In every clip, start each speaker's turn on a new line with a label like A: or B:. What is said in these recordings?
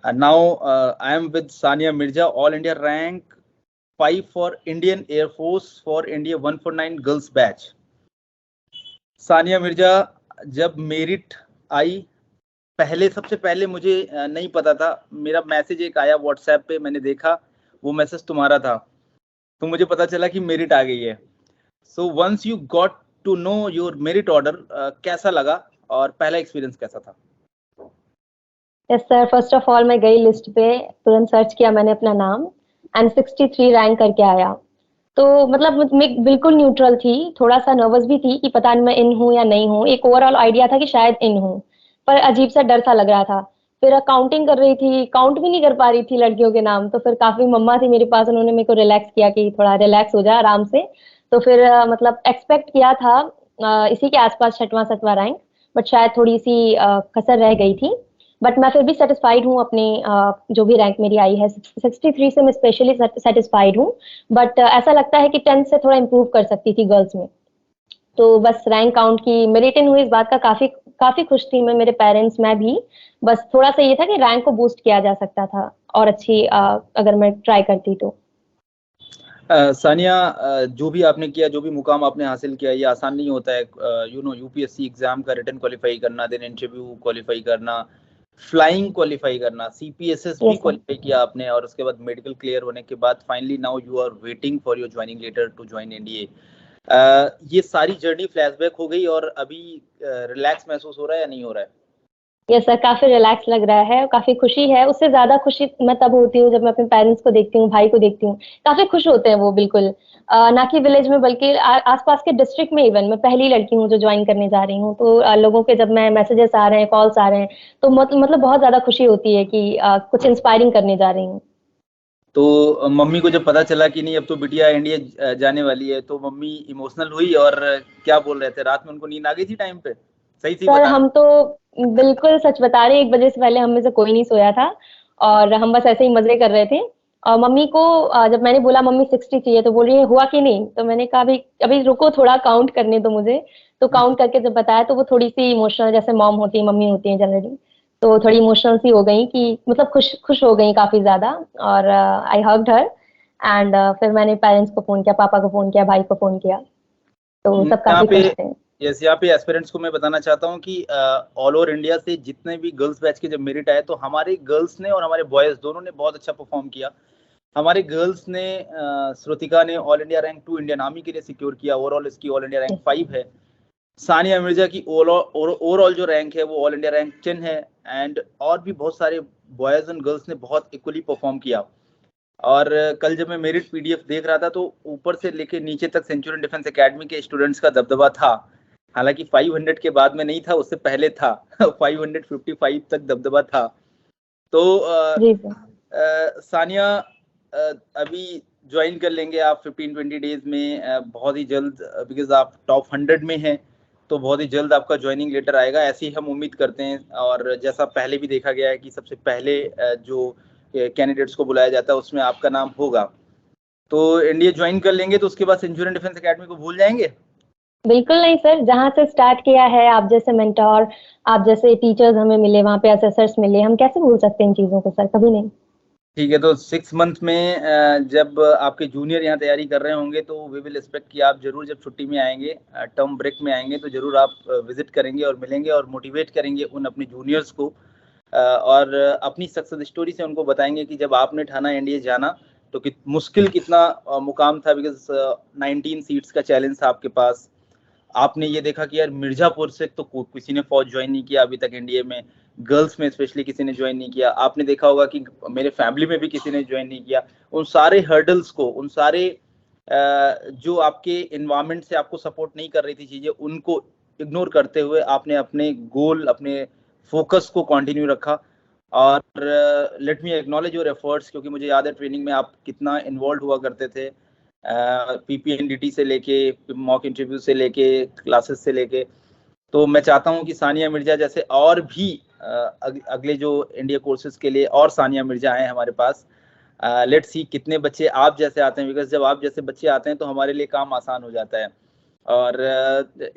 A: Now I am with Sania Mirza, All India rank 5 for Indian Air Force for India 149 Girls Batch. Sania Mirza, जब merit आई सबसे पहले मुझे नहीं पता था, मेरा मैसेज एक आया व्हाट्सएप पे, मैंने देखा वो मैसेज तुम्हारा था, तो मुझे पता चला कि मेरिट आ गई है। So once you got to know your merit order, कैसा लगा और पहला एक्सपीरियंस कैसा था?
B: Yes sir, first of all मैं गई लिस्ट पे, तुरंत सर्च किया मैंने अपना नाम एंड 63 रैंक करके आया। तो मतलब मैं बिल्कुल न्यूट्रल थी, थोड़ा सा नर्वस भी थी कि पता नहीं मैं इन हूँ या नहीं हूँ। एक ओवरऑल आइडिया था कि शायद इन हूँ, पर अजीब सा डर सा लग रहा था। फिर काउंटिंग कर रही थी, काउंट भी नहीं कर पा रही थी लड़कियों के नाम, तो फिर काफी मम्मा थी मेरे पास, उन्होंने मेरे को रिलैक्स किया कि थोड़ा रिलैक्स हो जा आराम से। तो फिर मतलब एक्सपेक्ट किया था इसी के आसपास छठवां सतवां रैंक, बट शायद थोड़ी सी कसर रह गई थी। बट मैं फिर भी सेटिस्फाइड हूँ अपने जो भी रैंक मेरी आई है 63 से मैं स्पेशली सेटिस्फाइड हूँ। बट ऐसा लगता है कि 10 से थोड़ा इम्प्रूव कर सकती थी गर्ल्स में। तो बस रैंक काउंट की मेरिट इन हुई, इस बात का काफी काफी खुश थी मैं, मेरे पेरेंट्स, मैं भी। बस थोड़ा सा ये था कि रैंक को बूस्ट किया जा सकता था और अच्छी अगर मैं ट्राई करती तो।
A: सानिया, जो भी आपने किया, जो भी मुकाम आपने हासिल किया, ये आसान नहीं होता है। यूपीएससी एग्जाम का रिटन क्वालिफाई करना, देन इंटरव्यू क्वालिफाई करना, फ्लाइंग क्वालिफाई करना, सीपीएसएस भी
B: यस सर।
A: क्वालिफाई किया आपने, और उसके बाद मेडिकल क्लियर होने के बाद finally now you are waiting for your joining letter to join NDA. ये सारी जर्नी फ्लैशबैक हो गई और अभी रिलैक्स महसूस हो रहा है या नहीं हो रहा है?
B: यस सर, काफी रिलैक्स लग रहा है और काफी खुशी है। उससे ज्यादा खुशी मैं तब होती हूँ जब मैं अपने पेरेंट्स को देखती हूँ, भाई को देखती हूँ, काफी खुश होते हैं वो बिल्कुल। ना कि विलेज में बल्कि आसपास के डिस्ट्रिक्ट में। इवन मैं पहली लड़की हूँ जो ज्वाइन करने जा रही हूँ, तो लोगों के जब मैं मैसेजेस आ रहे हैं, कॉल्स आ रहे हैं, तो मतलब बहुत ज्यादा खुशी होती है कि कुछ इंस्पायरिंग करने जा रही हूँ।
A: तो मम्मी को जब पता चला कि नहीं अब तो बिटिया इंडिया जाने वाली है, तो मम्मी इमोशनल हुई और क्या बोल रहे थे? रात में उनको नींद आ गई थी टाइम पे? सही सही
B: सर
A: बताना।
B: हम तो बिल्कुल सच बता रहे हैं, 1 बजे से पहले हम में से कोई नहीं सोया था और हम बस ऐसे ही मजे कर रहे थे। और मम्मी को जब मैंने बोला मम्मी 60 चाहिए, तो बोल रही है हुआ कि नहीं, तो मैंने कहा अभी अभी रुको, थोड़ा काउंट करने दो मुझे। तो काउंट करके जब बताया तो वो थोड़ी सी इमोशनल, जैसे मॉम होती है, मम्मी होती है जनरली, तो थोड़ी इमोशनल सी हो गई कि मतलब खुश खुश हो गई काफी ज्यादा। और आई हग्ड हर एंड फिर मैंने पेरेंट्स को फोन किया, पापा को फोन किया, भाई को फोन किया, तो सब
A: यहाँ
B: काफी
A: पे
B: खुश थे।
A: यस, यहाँ पे एस्पिरेंट्स को मैं बताना चाहता हूँ कि ऑल ओवर इंडिया से जितने भी गर्ल्स बैच के जब मेरिट आए, तो हमारे गर्ल्स ने और हमारे बॉयज दोनों ने बहुत अच्छा परफॉर्म किया। हमारे गर्ल्स ने, श्रुतिका ने all India rank 2 Indian army के लिए सिक्योर किया, ओवरऑल इसकी ऑल इंडिया रैंक 5 है। सानिया मिर्जा की ओवरऑल जो रैंक है वो ऑल इंडिया रैंक 10 है। एंड और भी बहुत सारे बॉयज एंड गर्ल्स ने बहुत इक्वली परफॉर्म किया। और कल जब मैं मेरिट पीडीएफ देख रहा था, तो ऊपर से लेके नीचे तक सेंचुरियन डिफेंस एकेडमी के स्टूडेंट्स का दबदबा था। हालांकि 500 के बाद में नहीं था, उससे पहले था। 555 तक दबदबा था। तो
B: जी सर।
A: सानिया, अभी ज्वाइन कर लेंगे आप 15-20 डेज में, बहुत ही जल्द, बिकॉज आप टॉप 100 में हैं, तो बहुत ही जल्द आपका ज्वाइनिंग लेटर आएगा, ऐसी ही हम उम्मीद करते हैं। और जैसा पहले भी देखा गया है कि सबसे पहले जो कैंडिडेट्स को बुलाया जाता है उसमें आपका नाम होगा। तो एनडीए ज्वाइन कर लेंगे तो उसके बाद सेंचुरियन डिफेंस एकेडमी को भूल जाएंगे?
B: बिल्कुल नहीं सर, जहां से स्टार्ट किया है, आप जैसे मेंटोर, आप जैसे टीचर्स हमें मिले, वहां पे असेसर्स मिले, हम कैसे भूल सकते हैं इन चीजों को सर, कभी नहीं।
A: ठीक है, तो 6 मंथ में जब आपके जूनियर यहाँ तैयारी कर रहे होंगे, तो वी विल एक्सपेक्ट कि आप जरूर जब छुट्टी में आएंगे, टर्म ब्रेक में आएंगे, तो जरूर आप विजिट करेंगे और मिलेंगे और मोटिवेट करेंगे उन अपने जूनियर्स को, और अपनी सक्सेस स्टोरी से उनको बताएंगे कि जब आपने ठाना एनडीए जाना तो मुश्किल कितना मुकाम था, बिकॉज 19 सीट्स का चैलेंज था आपके पास। आपने ये देखा कि यार मिर्जापुर से तो किसी ने फौज ज्वाइन नहीं किया अभी तक एनडीए में, गर्ल्स में स्पेशली किसी ने ज्वाइन नहीं किया। आपने देखा होगा कि मेरे फैमिली में भी किसी ने ज्वाइन नहीं किया। उन सारे हर्डल्स को, उन सारे जो आपके इन्वायरमेंट से आपको सपोर्ट नहीं कर रही थी चीजें, उनको इग्नोर करते हुए आपने अपने गोल, अपने फोकस को कंटिन्यू रखा। और let me acknowledge your efforts, क्योंकि मुझे याद है ट्रेनिंग में आप कितना इन्वॉल्व हुआ करते थे, पीपीएनडीटी से लेके, मॉक इंटरव्यू से लेके, क्लासेस से लेके। तो मैं चाहता हूं कि सानिया मिर्जा जैसे और भी अगले जो इंडिया कोर्सेज के लिए और सानिया मिर्जा आए हमारे पास। लेट्स सी कितने बच्चे आप जैसे आते हैं, बिकॉज जब आप जैसे बच्चे आते हैं तो हमारे लिए काम आसान हो जाता है। और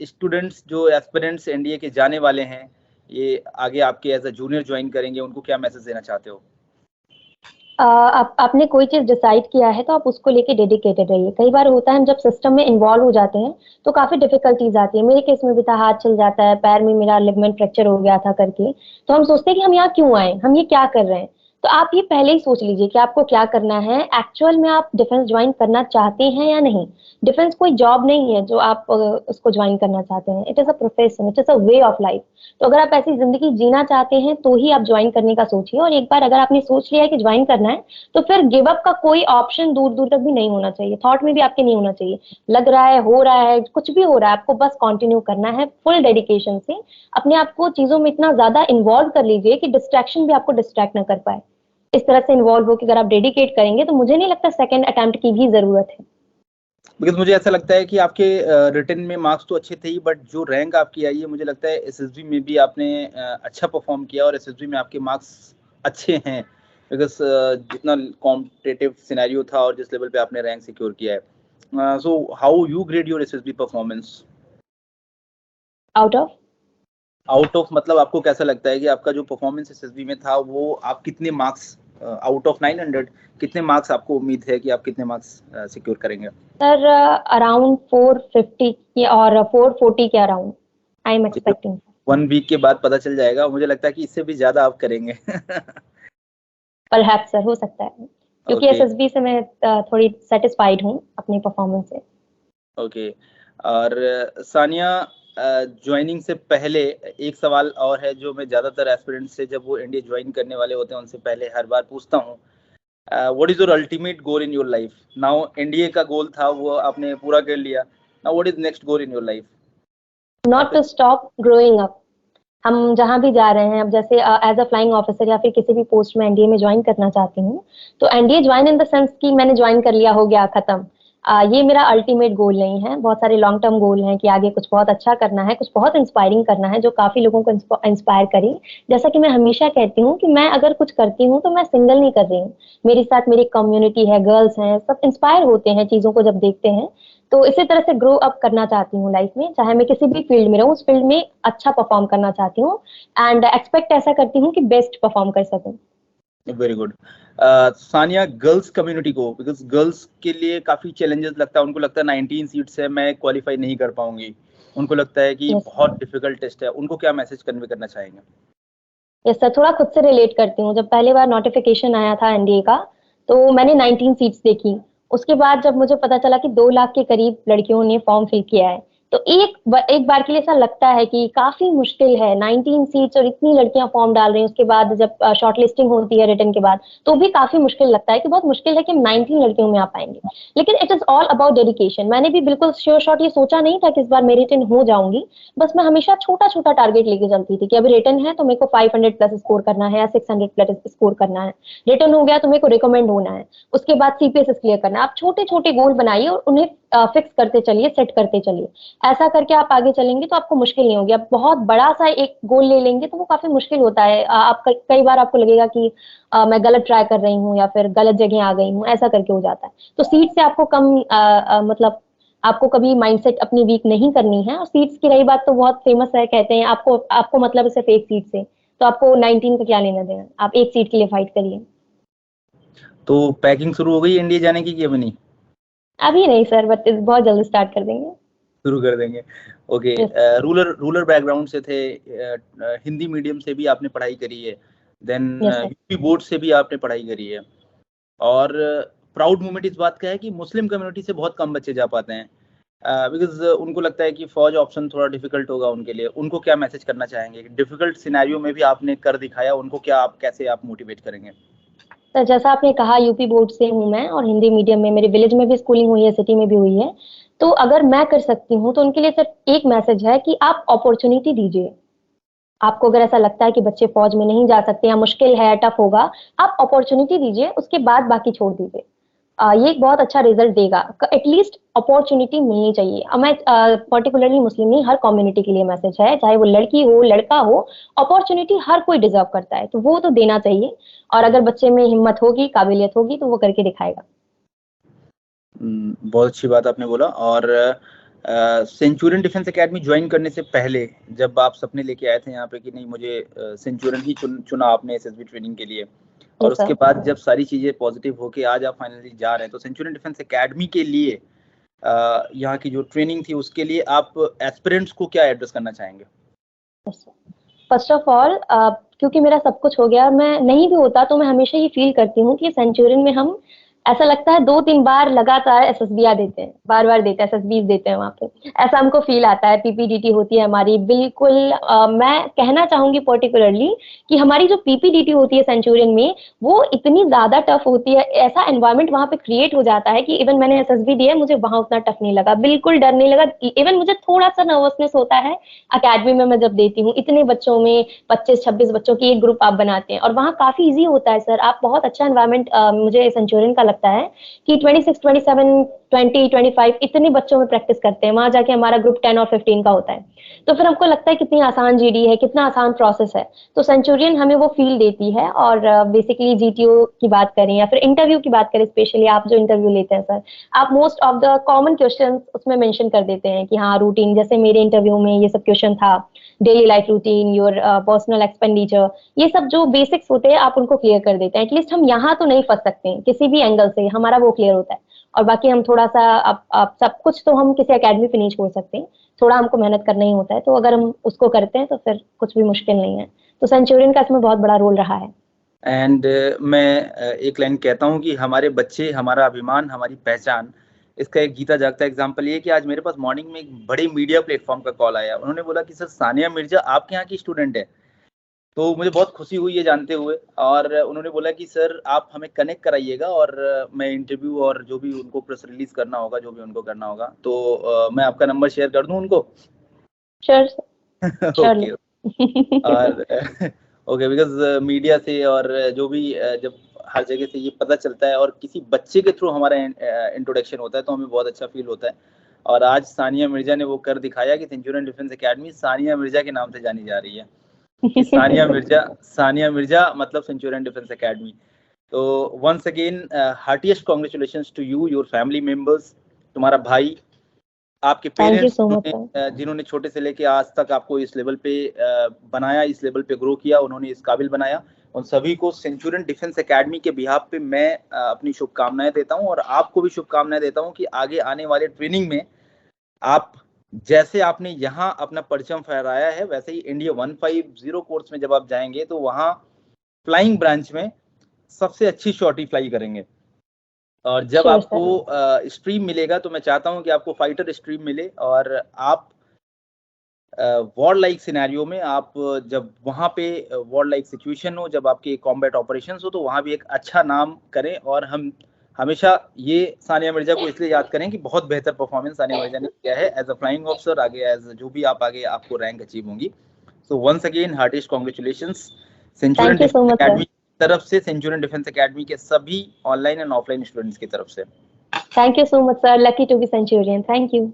A: स्टूडेंट्स जो एस्पिरेंट्स एनडीए के जाने वाले हैं ये आगे आपके एज अ जूनियर ज्वाइन करेंगे, उनको क्या मैसेज देना चाहते हो?
B: आपने कोई चीज डिसाइड किया है तो आप उसको लेके डेडिकेटेड रहिए। कई बार होता है हम जब सिस्टम में इन्वॉल्व हो जाते हैं तो काफी डिफिकल्टीज आती है। मेरे केस में भी था, हाथ चल जाता है, पैर में मेरा लिगामेंट फ्रैक्चर हो गया था करके। तो हम सोचते हैं कि हम यहाँ क्यों आए, हम ये क्या कर रहे हैं। तो आप ये पहले ही सोच लीजिए कि आपको क्या करना है, एक्चुअल में आप डिफेंस ज्वाइन करना चाहते हैं या नहीं। डिफेंस कोई जॉब नहीं है जो आप उसको ज्वाइन करना चाहते हैं। It is a profession, it is a way of life. तो अगर आप ऐसी जिंदगी जीना चाहते हैं तो ही आप ज्वाइन करने का सोचिए। और एक बार अगर आपने सोच लिया है कि ज्वाइन करना है तो फिर गिव अप का कोई ऑप्शन दूर दूर तक भी नहीं होना चाहिए, थॉट में भी आपके नहीं होना चाहिए। लग रहा है, हो रहा है, कुछ भी हो रहा है, आपको बस कंटिन्यू करना है फुल डेडिकेशन से। अपने आप को चीजों में इतना ज्यादा इन्वॉल्व कर लीजिए कि डिस्ट्रैक्शन भी आपको डिस्ट्रैक्ट ना कर पाए। इस तरह से इन्वॉल्व हो कि अगर आप डेडिकेट करेंगे तो मुझे नहीं लगता सेकंड अटेम्प्ट की भी जरूरत है।
A: बिकॉज मुझे ऐसा लगता है कि आपके रिटन में मार्क्स तो अच्छे थे ही, बट जो रैंक आपकी आई है, मुझे लगता है एसएसबी में भी आपने अच्छा परफॉर्म किया और एसएसबी में आपके मार्क्स अच्छे हैं। बिकॉज जितना कॉम्पिटिटिव सिनेरियो था और जिस लेवल पे आपने रैंक सिक्योर किया है, so how you grade your SSB performance? Out of मतलब आपको कैसा लगता है कि आपका जो परफॉर्मेंस एसएसबी में था वो आप कितने मार्क्स आउट ऑफ 900 कितने मार्क्स आपको उम्मीद है कि आप कितने मार्क्स सिक्योर करेंगे?
B: सर अराउंड 450 के और 440 के around I am expecting.
A: 1 week के बाद पता चल जाएगा, मुझे लगता है कि इससे भी ज्यादा आप करेंगे।
B: परहैप्स सर, हो सकता है, क्योंकि
A: ओके
B: एसएसबी से मैं थोड़ी सेटिस्फाइड हूँ अपनी परफॉर्मेंस से।
A: ओके। और सानिया, ज्वाइनिंग से पहले एक सवाल और है जो मैं ज्यादातर एस्पिरेंट्स से जब वो एनडीए ज्वाइन करने वाले होते हैं उनसे पहले हर बार पूछता हूँ, what is your ultimate goal in your life? Now NDA का गोल था वो आपने पूरा कर लिया, now what is next goal in your life?
B: Not to stop growing up. हम जहां भी जा रहे हैं, अब जैसे एज अ फ्लाइंग ऑफिसर या फिर किसी भी पोस्ट में एनडीए में ज्वाइन करना चाहती हूँ, तो NDA join in the sense कि मैंने ज्वाइन कर लिया, हो गया, खत्म। ये मेरा अल्टीमेट गोल नहीं है। बहुत सारे लॉन्ग टर्म गोल हैं कि आगे कुछ बहुत अच्छा करना है, कुछ बहुत इंस्पायरिंग करना है जो काफी लोगों को इंस्पायर करे। जैसा कि मैं हमेशा कहती हूँ कि मैं अगर कुछ करती हूँ तो मैं सिंगल नहीं कर रही हूँ, मेरे साथ मेरी कम्युनिटी है, गर्ल्स हैं, सब इंस्पायर होते हैं चीजों को जब देखते हैं। तो इसी तरह से ग्रो अप करना चाहती हूँ लाइफ में, चाहे मैं किसी भी फील्ड में रहूँ, उस फील्ड में अच्छा परफॉर्म करना चाहती हूँ। एंड एक्सपेक्ट ऐसा करती हूँ कि बेस्ट परफॉर्म कर सकूं।
A: Very good. Sania, girls community को, बिकॉज गर्ल्स के लिए काफी चैलेंजेस लगता है, उनको लगता है 19 सीट्स है, मैं क्वालिफाई नहीं कर पाऊंगी, उनको लगता है कि
B: यस
A: बहुत डिफिकल्ट टेस्ट है, उनको क्या मैसेज कन्वे करना चाहेंगे?
B: यस सर, थोड़ा खुद से रिलेट करती हूँ। जब पहली बार नोटिफिकेशन आया था एनडीए का तो मैंने 19 सीट्स देखी। उसके बाद जब मुझे पता चला कि 2 लाख के करीब लड़कियों ने फॉर्म फिल किया है, तो एक बार के लिए ऐसा लगता है कि काफी मुश्किल है, 19 सीट्स और इतनी लड़कियां फॉर्म डाल रही हैं। उसके बाद जब शॉर्ट लिस्टिंग होती है रिटर्न के बाद, तो भी काफी मुश्किल लगता है कि बहुत मुश्किल है कि हम 19 लड़कियों में आ पाएंगे। लेकिन it is all about dedication. मैंने भी बिल्कुल श्योर शॉट ये सोचा नहीं था कि इस बार मेरी रिटर्न हो जाऊंगी। बस मैं हमेशा छोटा छोटा टारगेट लेके चलती थी कि अभी रिटर्न है तो मेरे को 500 प्लस स्कोर करना है या 600 प्लस स्कोर करना है। रिटर्न हो गया तो मेरे को रिकमेंड होना है, उसके बाद सीपीएसएस क्लियर करना है। आप छोटे छोटे गोल बनाइए और उन्हें फिक्स करते चलिए, सेट करते चलिए। ऐसा करके आप आगे चलेंगे तो आपको मुश्किल नहीं होगी। आप बहुत बड़ा सा एक गोल ले लेंगे तो वो काफी मुश्किल होता है। आप कई बार आपको लगेगा कि मैं गलत ट्राई कर रही हूँ या फिर गलत जगह आ गई हूँ, ऐसा करके हो जाता है। तो सीट से आपको कम मतलब आपको कभी माइंडसेट अपनी वीक नहीं करनी है। और सीट्स की रही बात, तो बहुत फेमस है, कहते हैं आपको आपको मतलब सिर्फ एक सीट से, तो आपको 19 का क्या लेना देना, आप एक सीट के लिए फाइट करिए।
A: तो पैकिंग शुरू हो गई इंडिया जाने की कि अभी नहीं?
B: अभी नहीं सर, बट बहुत जल्दी स्टार्ट कर देंगे।
A: शुरू कर देंगे। ओके।
B: यस
A: रूरल बैकग्राउंड से थे, हिंदी मीडियम से भी आपने पढ़ाई करी है, then
B: yes sir.
A: UP board से भी आपने पढ़ाई करी है, और प्राउड मोमेंट इस बात का है कि मुस्लिम कम्युनिटी से बहुत कम बच्चे जा पाते हैं, बिकॉज उनको लगता है कि फौज ऑप्शन थोड़ा डिफिकल्ट होगा उनके लिए। उनको क्या मैसेज करना चाहेंगे? डिफिकल्ट सिनेरियो में भी आपने कर दिखाया, उनको क्या आप कैसे आप मोटिवेट करेंगे?
B: सर जैसा आपने कहा, यूपी बोर्ड से हूँ मैं और हिंदी मीडियम में, मेरे विलेज में भी स्कूलिंग हुई है, सिटी में भी हुई है। तो अगर मैं कर सकती हूँ तो उनके लिए सर एक मैसेज है कि आप अपॉर्चुनिटी दीजिए। आपको अगर ऐसा लगता है कि बच्चे फौज में नहीं जा सकते या मुश्किल है, टफ होगा, आप अपॉर्चुनिटी दीजिए, उसके बाद बाकी छोड़ दीजिए। ये एक बहुत अच्छा रिजल्ट देगा। एटलीस्ट अपॉर्चुनिटी मिलनी चाहिए। अब मैं पर्टिकुलरली मुस्लिम नहीं, हर कम्युनिटी के लिए मैसेज है, चाहे वो लड़की हो लड़का हो, अपॉर्चुनिटी हर कोई डिजर्व करता है, तो वो तो देना चाहिए। और अगर बच्चे में हिम्मत होगी, काबिलियत होगी, तो वो करके दिखाएगा।
A: बहुत अच्छी बात आपने बोला। और सेंचुरियन डिफेंस एकेडमी ज्वाइन करने से पहले जब आप सपने लेके आए थे यहाँ पे कि नहीं मुझे सेंचुरियन ही चुना आपने एसएसबी ट्रेनिंग के लिए, और उसके बाद जब सारी चीजें पॉजिटिव होके आज आप फाइनली जा रहे हैं, तो सेंचुरियन डिफेंस एकेडमी के लिए यहाँ की जो ट्रेनिंग थी उसके लिए आप एस्पिरेंट्स को क्या एड्रेस करना चाहेंगे?
B: फर्स्ट ऑफ ऑल क्योंकि मेरा सब कुछ हो गया, मैं नहीं भी होता तो मैं हमेशा ये फील करती हूँ कि सेंचुरियन में हम ऐसा लगता है 2-3 बार लगातार एसएसबी देते हैं, बार-बार देते हैं, एसएसबी देते हैं वहाँ पे, ऐसा हमको फील आता है। पीपीडीटी होती है हमारी, बिल्कुल मैं कहना चाहूंगी पर्टिकुलरली कि हमारी जो पीपीडीटी होती है सेंचुरियन में, वो इतनी ज्यादा टफ होती है, ऐसा एनवायरमेंट वहाँ पे क्रिएट हो जाता है कि इवन मैंने एसएसबी दिया, मुझे वहां उतना टफ नहीं लगा, बिल्कुल डर नहीं लगा। इवन मुझे थोड़ा सा नर्वसनेस होता है अकेडमी में मैं जब देती हूँ, इतने बच्चों में 25-26 बच्चों की एक ग्रुप आप बनाते हैं, और वहाँ काफी ईजी होता है सर। आप बहुत अच्छा एनवायरमेंट मुझे सेंचुरियन का लगता है कि 26, 27, 20, 25 इतने बच्चों में प्रैक्टिस करते हैं, वहां जाके हमारा ग्रुप 10 और 15 का होता है, तो फिर हमको लगता है कितनी आसान जीडी है, कितना आसान प्रोसेस है। तो सेंचुरियन हमें वो फील देती है। और बेसिकली जीटीओ की बात करें या फिर इंटरव्यू की बात करें, स्पेशली आप जो इंटरव्यू लेते हैं सर, आप most of the common question उसमें मेंशन कर देते हैं कि हाँ रूटीन, जैसे मेरे इंटरव्यू में ये सब क्वेश्चन था, daily life routine, your personal expenditure, ये सब जो बेसिक्स होते हैं आप उनको क्लियर कर देते हैं। एटलीस्ट हम यहाँ तो नहीं फंस सकते हैं किसी भी एंगल से, हमारा वो क्लियर होता है। और बाकी हम थोड़ा सा अब सब कुछ तो हम किसी एकेडमी पे नहीं छोड़ सकते, थोड़ा हमको मेहनत करना ही होता है, तो अगर हम उसको करते हैं तो फिर कुछ भी मुश्किल नहीं है। तो सेंचुरियन का इसमें बहुत बड़ा रोल रहा है।
A: एंड मैं एक लाइन कहता हूँ कि हमारे बच्चे हमारा अभिमान, हमारी पहचान। इसका एक जीता जागता एग्जांपल ये कि आज मेरे पास मॉर्निंग में एक बड़े मीडिया प्लेटफॉर्म का कॉल आया, उन्होंने बोला कि सर सानिया मिर्जा आपके यहाँ की स्टूडेंट है। तो मुझे बहुत खुशी हुई ये जानते हुए, और उन्होंने बोला कि सर आप हमें कनेक्ट कराइएगा और मैं इंटरव्यू और जो भी उनको प्रेस रिलीज करना होगा, जो भी उनको करना होगा, तो मैं आपका नंबर शेयर कर दूं उनको।
B: Sure
A: okay. और ओके, बिकॉज मीडिया से और जो भी जब हर जगह से ये पता चलता है और किसी बच्चे के थ्रू हमारा इंट्रोडक्शन होता है तो हमें बहुत अच्छा फील होता है। और आज सानिया मिर्जा ने वो कर दिखाया कि Centurion Defence academy Sania Mirza के नाम से जानी जा रही है। कि सानिया मिर्जा मतलब सेंचुरियन डिफेंस एकेडमी। तो once again heartiest congratulations to you, your family members, तुम्हारा भाई, आपके पेरेंट्स जिन्होंने छोटे से लेके आज तक आपको इस लेवल पे बनाया, इस लेवल पे ग्रो किया, उन्होंने इस काबिल बनाया। उन सभी को सेंचुरियन डिफेंस एकेडमी के बिहाफ पे मैं अपनी शुभकामनाएं देता हूं, और आपको भी शुभकामनाएं देता हूं कि आगे आने वाले ट्रेनिंग में आप जैसे आपने यहाँ अपना परचम फहराया है, वैसे ही इंडिया 150 कोर्स में जब आप जाएंगे तो वहाँ फ्लाइंग ब्रांच में सबसे अच्छी शॉटी फ्लाई करेंगे। और जब आपको स्ट्रीम मिलेगा तो मैं चाहता हूं कि आपको फाइटर स्ट्रीम मिले, और आप वॉर लाइक सिनेरियो में, आप जब वहां पे वॉर लाइक सिचुएशन हो, जब आपके कॉम्बैट ऑपरेशंस हो, तो वहां भी एक अच्छा नाम करें। और हम हमेशा ये सानिया मिर्जा को इसलिए याद करें कि बहुत बेहतर परफॉर्मेंस सानिया मिर्जा ने किया है एज अ फ्लाइंग ऑफिसर, आगे एज जो भी आप आगे आपको रैंक अचीव होंगी। So once again heartiest congratulations Centurion Defence Academy की तरफ से, सेंचुरियन डिफेंस एकेडमी के सभी ऑनलाइन एंड ऑफलाइन स्टूडेंट्स की तरफ से।
B: Thank you so much sir, lucky to be Centurion, thank you.